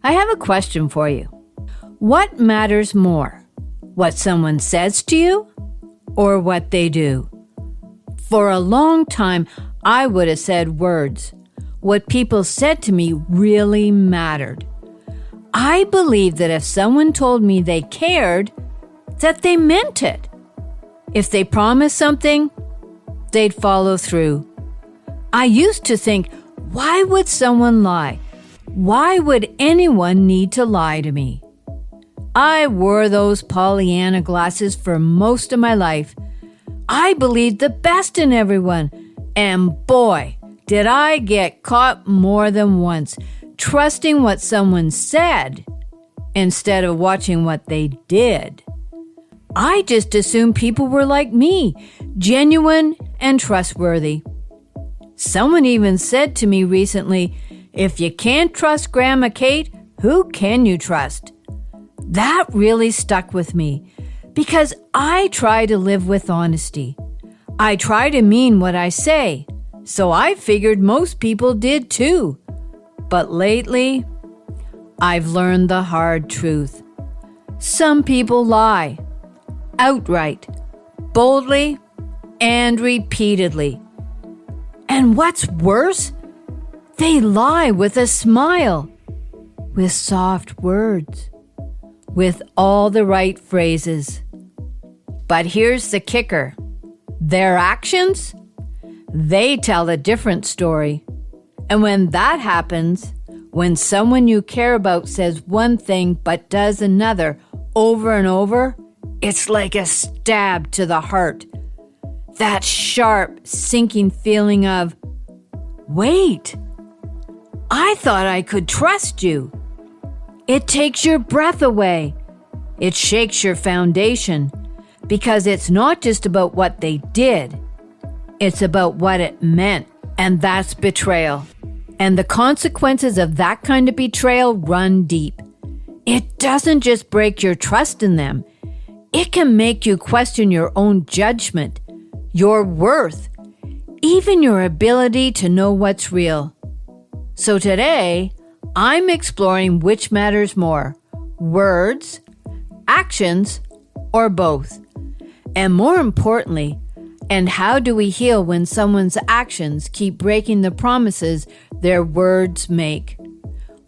I have a question for you. What matters more? What someone says to you or what they do? For a long time, I would have said words. What people said to me really mattered. I believed that if someone told me they cared, that they meant it. If they promised something, they'd follow through. I used to think, why would someone lie? Why would anyone need to lie to me? I wore those Pollyanna glasses for most of my life. I believed the best in everyone. And boy, did I get caught more than once, trusting what someone said instead of watching what they did. I just assumed people were like me, genuine and trustworthy. Someone even said to me recently, if you can't trust Grandma Kate, who can you trust? That really stuck with me because I try to live with honesty. I try to mean what I say, so I figured most people did too. But lately, I've learned the hard truth. Some people lie, outright, boldly, and repeatedly. And what's worse, they lie with a smile, with soft words, with all the right phrases. But here's the kicker. Their actions, they tell a different story. And when that happens, when someone you care about says one thing but does another over and over, it's like a stab to the heart. That sharp, sinking feeling of, wait, I thought I could trust you. It takes your breath away. It shakes your foundation because it's not just about what they did. It's about what it meant, and that's betrayal. And the consequences of that kind of betrayal run deep. It doesn't just break your trust in them. It can make you question your own judgment, your worth, even your ability to know what's real. So today, I'm exploring which matters more, words, actions, or both. And more importantly, and how do we heal when someone's actions keep breaking the promises their words make?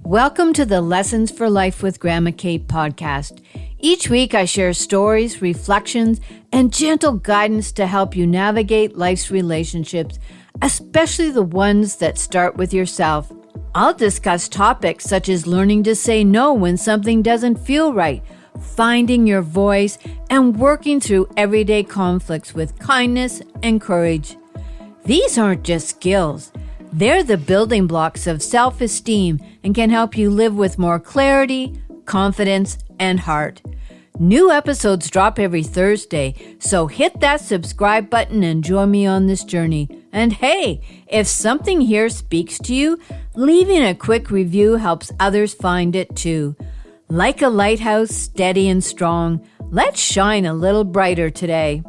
Welcome to the Lessons for Life with Grandma Kate podcast. Each week I share stories, reflections, and gentle guidance to help you navigate life's relationships, especially the ones that start with yourself. I'll discuss topics such as learning to say no when something doesn't feel right, finding your voice, and working through everyday conflicts with kindness and courage. These aren't just skills. They're the building blocks of self-esteem and can help you live with more clarity, confidence, and heart. New episodes drop every Thursday, so hit that subscribe button and join me on this journey. And hey, if something here speaks to you, leaving a quick review helps others find it too. Like a lighthouse, steady and strong, let's shine a little brighter today.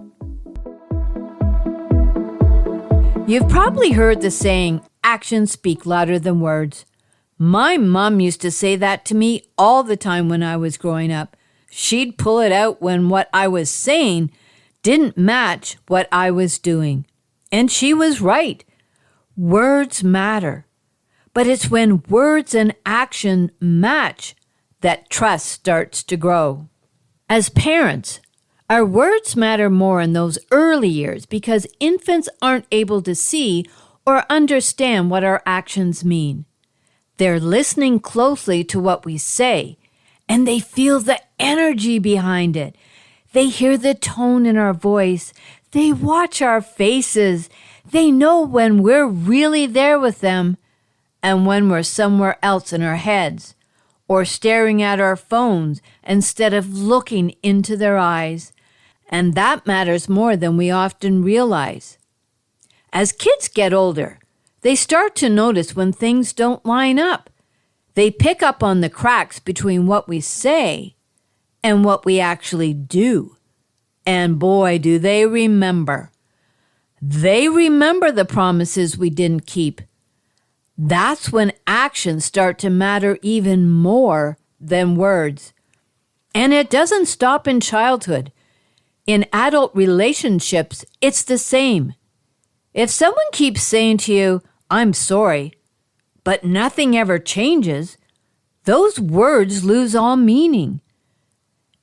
You've probably heard the saying, actions speak louder than words. My mom used to say that to me all the time when I was growing up. She'd pull it out when what I was saying didn't match what I was doing. And she was right. Words matter. But it's when words and action match that trust starts to grow. As parents, our words matter more in those early years because infants aren't able to see or understand what our actions mean. They're listening closely to what we say, and they feel the energy behind it. They hear the tone in our voice. They watch our faces. They know when we're really there with them and when we're somewhere else in our heads or staring at our phones instead of looking into their eyes. And that matters more than we often realize. As kids get older, they start to notice when things don't line up. They pick up on the cracks between what we say and what we actually do. And boy, do they remember. They remember the promises we didn't keep. That's when actions start to matter even more than words. And it doesn't stop in childhood. In adult relationships, it's the same. If someone keeps saying to you, "I'm sorry," but nothing ever changes, those words lose all meaning.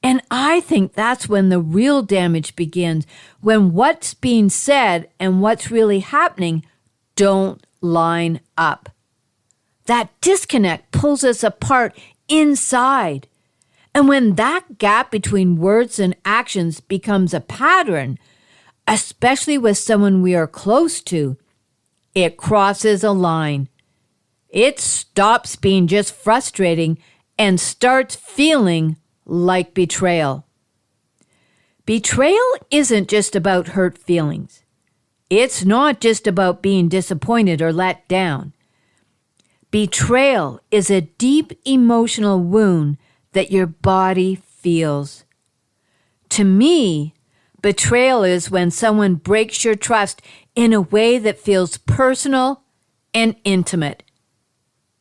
And I think that's when the real damage begins, when what's being said and what's really happening don't line up. That disconnect pulls us apart inside. And when that gap between words and actions becomes a pattern, especially with someone we are close to, it crosses a line. It stops being just frustrating and starts feeling like betrayal. Betrayal isn't just about hurt feelings. It's not just about being disappointed or let down. Betrayal is a deep emotional wound that your body feels. To me, betrayal is when someone breaks your trust in a way that feels personal and intimate.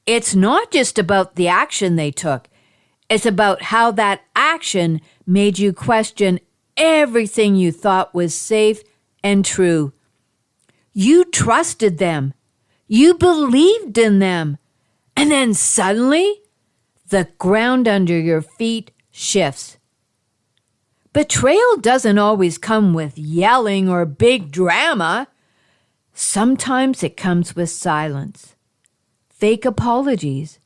It's not just about the action they took. It's about how that action made you question everything you thought was safe and true. You trusted them. You believed in them. And then suddenly, the ground under your feet shifts. Betrayal doesn't always come with yelling or big drama. Sometimes it comes with silence, fake apologies,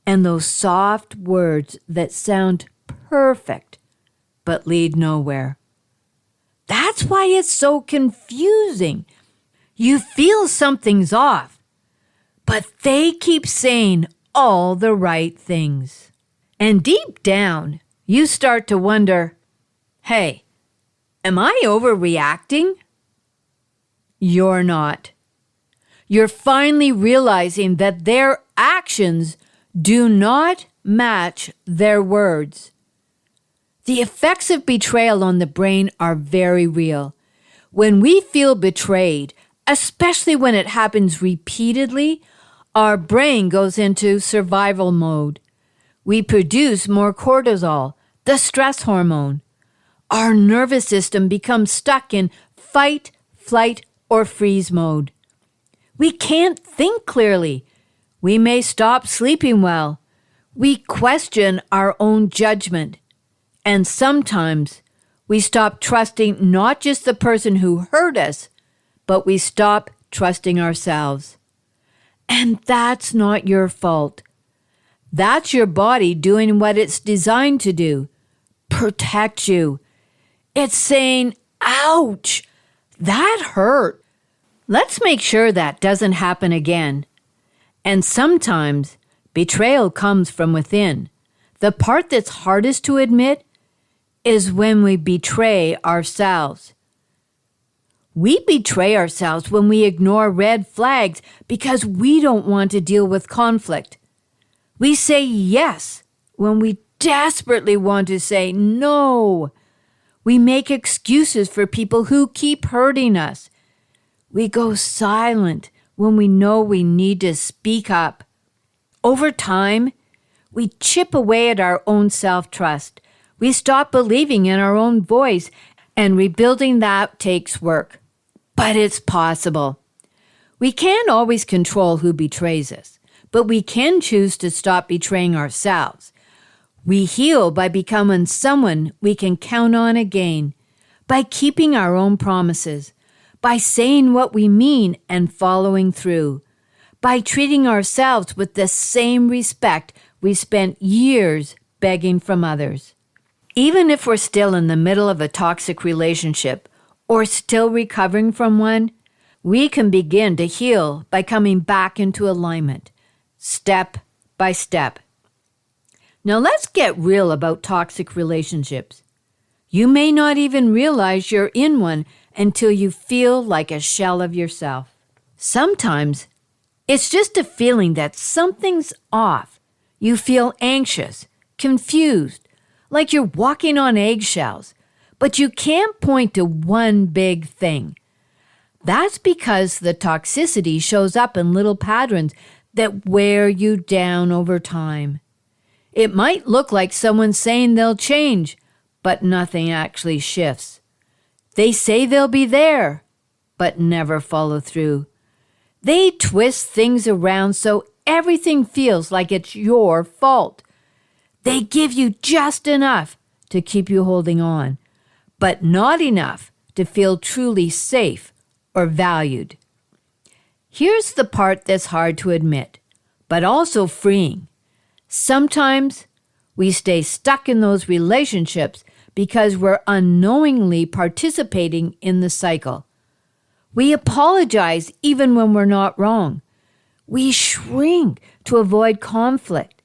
and those soft words that sound perfect but lead nowhere. That's why it's so confusing. You feel something's off, but they keep saying all the right things. And deep down, you start to wonder, hey, am I overreacting? You're not. You're finally realizing that their actions do not match their words. The effects of betrayal on the brain are very real. When we feel betrayed, especially when it happens repeatedly, our brain goes into survival mode. We produce more cortisol, the stress hormone. Our nervous system becomes stuck in fight, flight, or freeze mode. We can't think clearly. We may stop sleeping well. We question our own judgment. And sometimes we stop trusting not just the person who hurt us, but we stop trusting ourselves. And that's not your fault. That's your body doing what it's designed to do, protect you. It's saying, ouch, that hurt. Let's make sure that doesn't happen again. And sometimes betrayal comes from within. The part that's hardest to admit is when we betray ourselves. We betray ourselves when we ignore red flags because we don't want to deal with conflict. We say yes when we desperately want to say no. We make excuses for people who keep hurting us. We go silent when we know we need to speak up. Over time, we chip away at our own self-trust. We stop believing in our own voice, and rebuilding that takes work. But it's possible. We can't always control who betrays us, but we can choose to stop betraying ourselves. We heal by becoming someone we can count on again, by keeping our own promises, by saying what we mean and following through, by treating ourselves with the same respect we spent years begging from others. Even if we're still in the middle of a toxic relationship or still recovering from one, we can begin to heal by coming back into alignment, step by step. Now let's get real about toxic relationships. You may not even realize you're in one until you feel like a shell of yourself. Sometimes it's just a feeling that something's off. You feel anxious, confused, like you're walking on eggshells, but you can't point to one big thing. That's because the toxicity shows up in little patterns that wear you down over time. It might look like someone saying they'll change, but nothing actually shifts. They say they'll be there, but never follow through. They twist things around so everything feels like it's your fault. They give you just enough to keep you holding on, but not enough to feel truly safe or valued. Here's the part that's hard to admit, but also freeing. Sometimes we stay stuck in those relationships because we're unknowingly participating in the cycle. We apologize even when we're not wrong. We shrink to avoid conflict.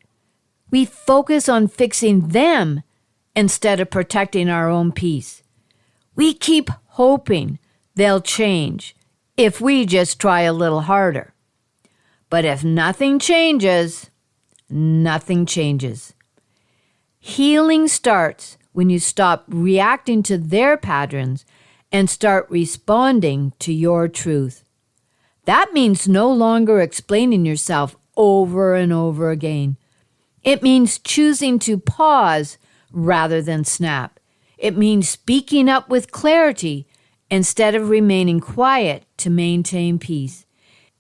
We focus on fixing them instead of protecting our own peace. We keep hoping they'll change if we just try a little harder. But if nothing changes, nothing changes. Healing starts when you stop reacting to their patterns and start responding to your truth. That means no longer explaining yourself over and over again. It means choosing to pause rather than snap. It means speaking up with clarity instead of remaining quiet to maintain peace.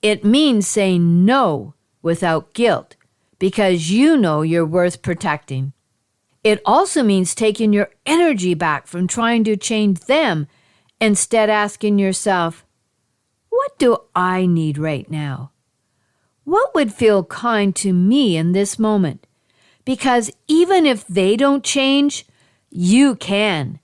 It means saying no without guilt because you know you're worth protecting. It also means taking your energy back from trying to change them, instead asking yourself, what do I need right now? What would feel kind to me in this moment? Because even if they don't change, you can.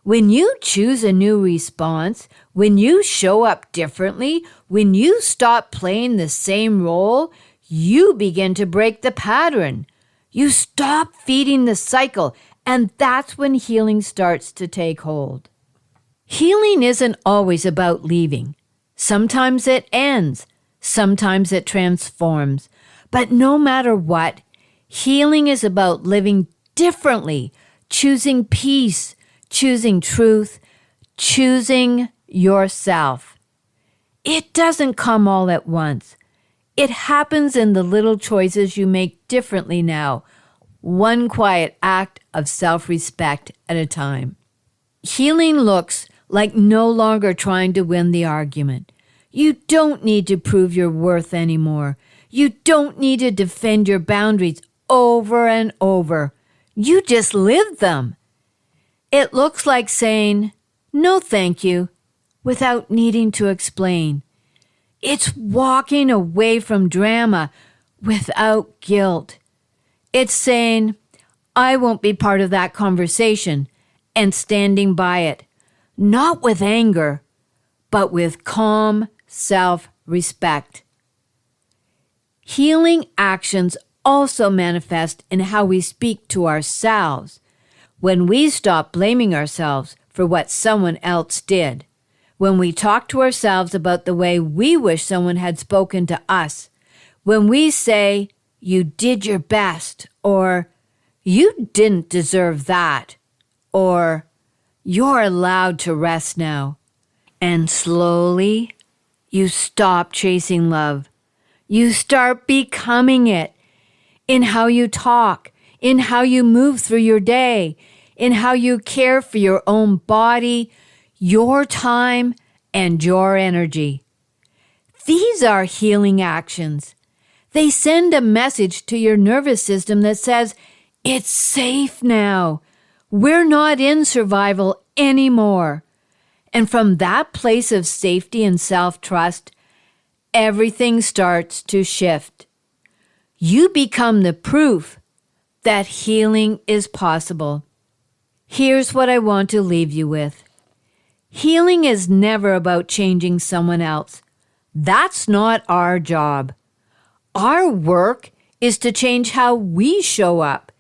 When you choose a new response, when you show up differently, when you stop playing the same role, you begin to break the pattern. You stop feeding the cycle, and that's when healing starts to take hold. Healing isn't always about leaving. Sometimes it ends. Sometimes it transforms. But no matter what, healing is about living differently, choosing peace, choosing truth, choosing yourself. It doesn't come all at once. It happens in the little choices you make differently now, one quiet act of self-respect at a time. Healing looks like no longer trying to win the argument. You don't need to prove your worth anymore. You don't need to defend your boundaries over and over. You just live them. It looks like saying, no thank you, without needing to explain. It's walking away from drama without guilt. It's saying, I won't be part of that conversation, and standing by it, not with anger, but with calm self-respect. Healing actions also manifest in how we speak to ourselves. When we stop blaming ourselves for what someone else did, when we talk to ourselves about the way we wish someone had spoken to us, when we say, you did your best, or you didn't deserve that, or you're allowed to rest now. And slowly, you stop chasing love. You start becoming it in how you talk, in how you move through your day, in how you care for your own body, your time, and your energy. These are healing actions. They send a message to your nervous system that says, it's safe now. We're not in survival anymore. And from that place of safety and self-trust, everything starts to shift. You become the proof that healing is possible. Here's what I want to leave you with. Healing is never about changing someone else. That's not our job. Our work is to change how we show up.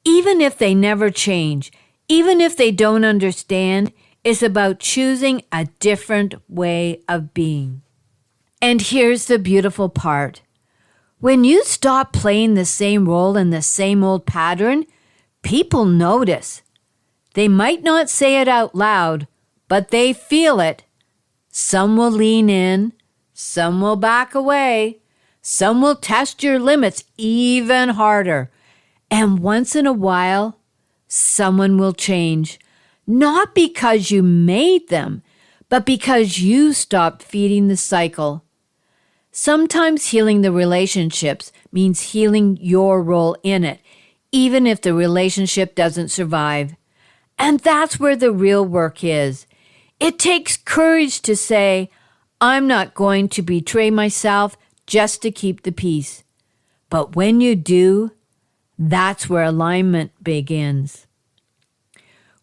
Even if they never change, even if they don't understand, it's about choosing a different way of being. And here's the beautiful part. When you stop playing the same role in the same old pattern, people notice. They might not say it out loud, but they feel it. Some will lean in, some will back away, Some will test your limits even harder. And once in a while, someone will change. Not because you made them, but because you stopped feeding the cycle. Sometimes healing the relationships means healing your role in it, even if the relationship doesn't survive. And that's where the real work is. It takes courage to say, I'm not going to betray myself just to keep the peace. But when you do, that's where alignment begins.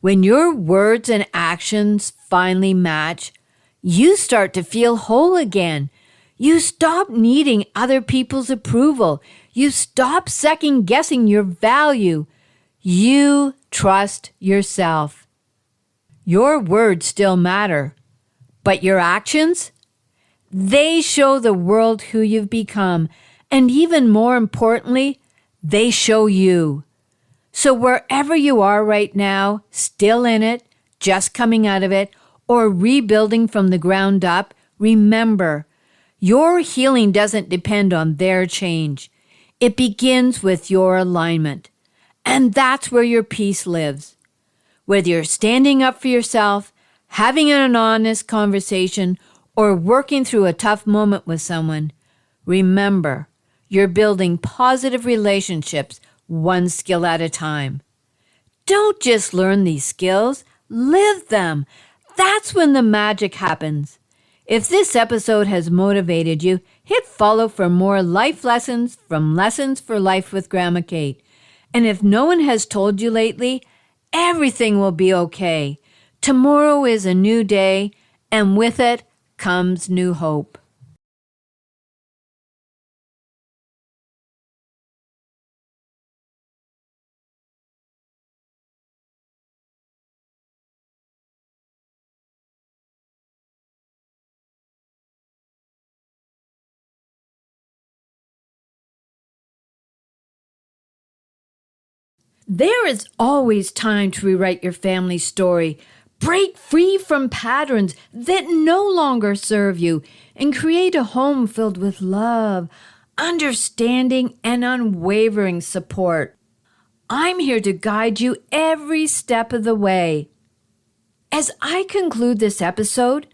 When your words and actions finally match, you start to feel whole again. You stop needing other people's approval. You stop second-guessing your value. You trust yourself. Your words still matter, but your actions, they show the world who you've become, and even more importantly, they show you. So wherever you are right now, still in it, just coming out of it, or rebuilding from the ground up, remember, your healing doesn't depend on their change. It begins with your alignment. And that's where your peace lives. Whether you're standing up for yourself, having an honest conversation, or working through a tough moment with someone, remember, you're building positive relationships one skill at a time. Don't just learn these skills, live them. That's when the magic happens. If this episode has motivated you, hit follow for more life lessons from Lessons for Life with Grandma Kate. And if no one has told you lately, everything will be okay. Tomorrow is a new day, and with it comes new hope. There is always time to rewrite your family story. Break free from patterns that no longer serve you and create a home filled with love, understanding, and unwavering support. I'm here to guide you every step of the way. As I conclude this episode,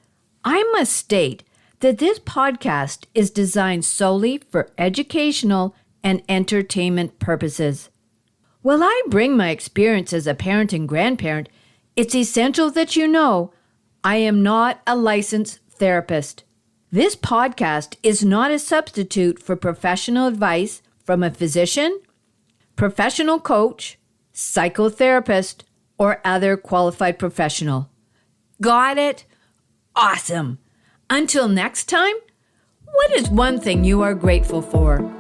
I must state that this podcast is designed solely for educational and entertainment purposes. While I bring my experience as a parent and grandparent, it's essential that you know I am not a licensed therapist. This podcast is not a substitute for professional advice from a physician, professional coach, psychotherapist, or other qualified professional. Got it? Awesome. Until next time, what is one thing you are grateful for?